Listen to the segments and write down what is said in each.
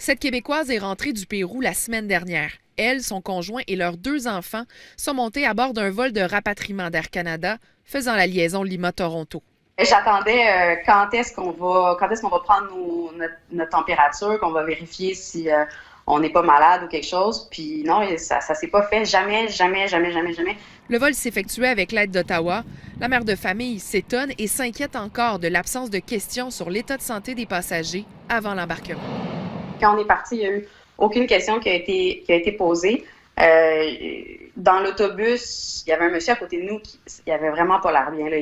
Cette Québécoise est rentrée du Pérou la semaine dernière. Elle, son conjoint et leurs 2 enfants sont montés à bord d'un vol de rapatriement d'Air Canada faisant la liaison Lima-Toronto. J'attendais quand est-ce qu'on va prendre notre température, qu'on va vérifier si on n'est pas malade ou quelque chose. Puis non, ça s'est pas fait. Jamais. Le vol s'effectuait avec l'aide d'Ottawa. La mère de famille s'étonne et s'inquiète encore de l'absence de questions sur l'état de santé des passagers avant l'embarquement. Quand on est parti, il n'y a eu aucune question qui a été posée. Dans l'autobus, il y avait un monsieur à côté de nous il avait vraiment pas l'air bien. Là.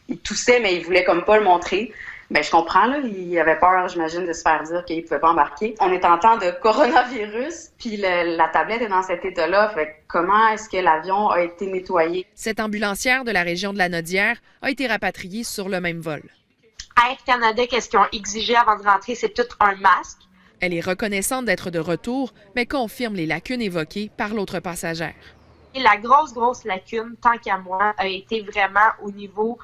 Il toussait, mais il voulait comme pas le montrer. Je comprends, là, il avait peur, j'imagine, de se faire dire qu'il ne pouvait pas embarquer. On est en temps de coronavirus, puis la tablette est dans cet état-là. Fait comment est-ce que l'avion a été nettoyé? Cette ambulancière de la région de la Nodière a été rapatriée sur le même vol. Air Canada, qu'est-ce qu'ils ont exigé avant de rentrer? C'est tout un masque. Elle est reconnaissante d'être de retour, mais confirme les lacunes évoquées par l'autre passagère. Et la grosse lacune, tant qu'à moi, a été vraiment au niveau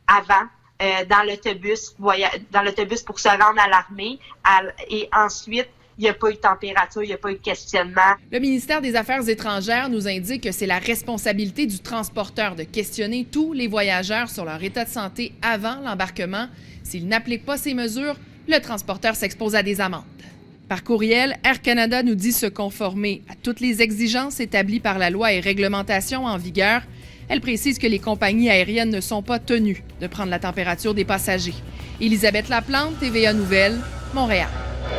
avant, dans l'autobus pour se rendre à l'armée. Et ensuite, il n'y a pas eu de température, il n'y a pas eu de questionnement. Le ministère des Affaires étrangères nous indique que c'est la responsabilité du transporteur de questionner tous les voyageurs sur leur état de santé avant l'embarquement. S'ils n'appliquent pas ces mesures, le transporteur s'expose à des amendes. Par courriel, Air Canada nous dit se conformer à toutes les exigences établies par la loi et réglementations en vigueur. Elle précise que les compagnies aériennes ne sont pas tenues de prendre la température des passagers. Élisabeth Laplante, TVA Nouvelles, Montréal.